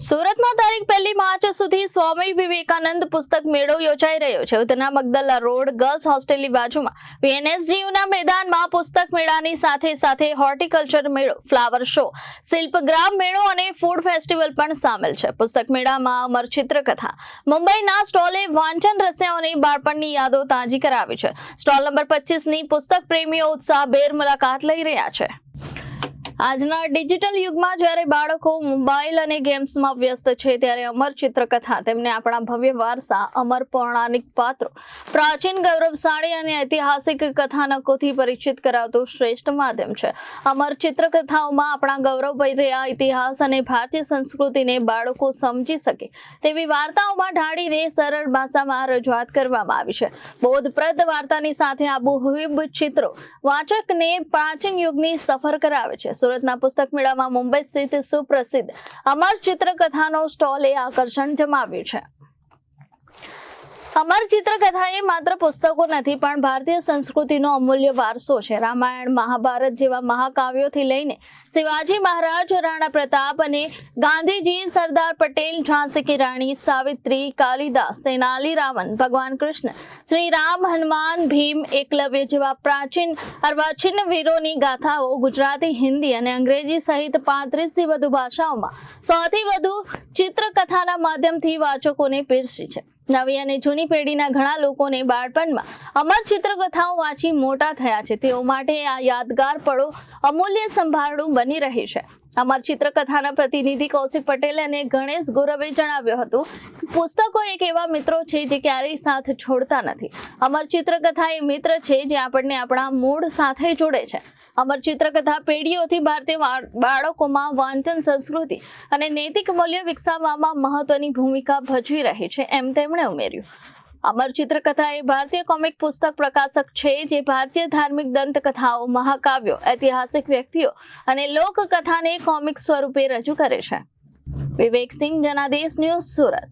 સુરતમાં તારીખ 1 માર્ચ સુધી સ્વામી વિવેકાનંદ પુસ્તક મેળો યોજાઈ રહ્યો છે. ઉધના મગદલા રોડ ગર્લ્સ હોસ્ટેલની બાજુમાં VNSGUના મેદાનમાં પુસ્તક મેળાની સાથે હોર્ટિકલ્ચર મેળો, ફ્લાવર શો, શિલ્પગ્રામ મેળો અને ફૂડ ફેસ્ટિવલ પણ સામેલ છે. પુસ્તક મેળામાં અમર ચિત્રકથા મુંબઈના સ્ટોલે વાંચન રસિયાઓની બાળપણની યાદો તાજી કરાવી છે. સ્ટોલ નંબર 25ની પુસ્તક પ્રેમીઓ ઉત્સાહભેર મુલાકાત લઈ રહ્યા છે. આજના ડિજિટલ યુગમાં જ્યારે બાળકો મોબાઈલ અને ગેમ્સમાં વ્યસ્ત છે, ત્યારે અમર ચિત્રકથા તેમને આપણા ભવ્ય વારસા, અમર પૌરાણિક પાત્રો, પ્રાચીન ગૌરવશાળી અને ઐતિહાસિક કથાનકોથી પરિચિત કરાવતું શ્રેષ્ઠ માધ્યમ છે. અમર ચિત્રકથાઓમાં આપણા ગૌરવભર્યા ઇતિહાસ અને ભારતીય સંસ્કૃતિને બાળકો સમજી શકે તેવી વાર્તાઓમાં ઢાળીને સરળ ભાષામાં રજૂઆત કરવામાં આવી છે. બોધપ્રદ વાર્તાની સાથે આબેહૂબ ચિત્રો વાચકને પ્રાચીન યુગની સફર કરાવે છે. સુરતના પુસ્તક મેળામાં મુંબઈ સ્થિત સુપ્રસિદ્ધ અમર ચિત્રકથાનો સ્ટોલે આકર્ષણ જમાવ્યું છે. અમર ચિત્રકથા એ માત્ર પુસ્તકો નથી, પણ ભારતીય સંસ્કૃતિનો અમૂલ્ય વારસો છે. રામાયણ, મહાભારત જેવા મહાકાવ્યોથી લઈને શિવાજી મહારાજ, રાણા પ્રતાપ અને ગાંધીજી, સરદાર પટેલ, ઝાંસી કી રાણી, સાવિત્રી, કાલિદાસ, તેનાલી રામન, ભગવાન કૃષ્ણ, શ્રી રામ, હનુમાન, ભીમ, એકલવ્ય જેવા પ્રાચીન અર્વાચીન વીરોની ગાથાઓ ગુજરાતી, હિન્દી અને અંગ્રેજી સહિત 35થી વધુ ભાષાઓમાં સૌથી વધુ ચિત્રકથાના માધ્યમથી વાચકોને પીરસી છે. નવી અને જૂની પેઢીના ઘણા લોકોને બાળપણમાં અમર ચિત્રકથાઓ વાંચી મોટા થયા છે. તેઓ માટે આ યાદગાર પળો અમૂલ્ય સંભારણું બની રહી છે. અમર ચિત્રકથાના પ્રતિનિધિ કૌશિક પટેલ અને ગણેશ ગોરવે જણાવ્યું હતું કે પુસ્તકો એક એવા મિત્રો છે જે ક્યારેય સાથ છોડતા નથી. અમર ચિત્રકથા એ મિત્ર છે જે આપણને આપણા મૂળ સાથે જોડે છે. અમર ચિત્રકથા પેઢીઓથી ભારતીય બાળકોમાં વાંચન, સંસ્કૃતિ અને નૈતિક મૂલ્યો વિકસાવવામાં મહત્વની ભૂમિકા ભજવી રહી છે, એમ તેમણે ઉમેર્યું. અમર ચિત્રકથા એ ભારતીય કોમિક પુસ્તક પ્રકાશક છે જે ભારતીય ધાર્મિક દંતકથાઓ, મહાકાવ્યો, ઐતિહાસિક વ્યક્તિઓ અને લોકકથાને કોમિક સ્વરૂપે રજૂ કરે છે. વિવેક સિંહ, જનાદેશ ન્યૂઝ, સુરત.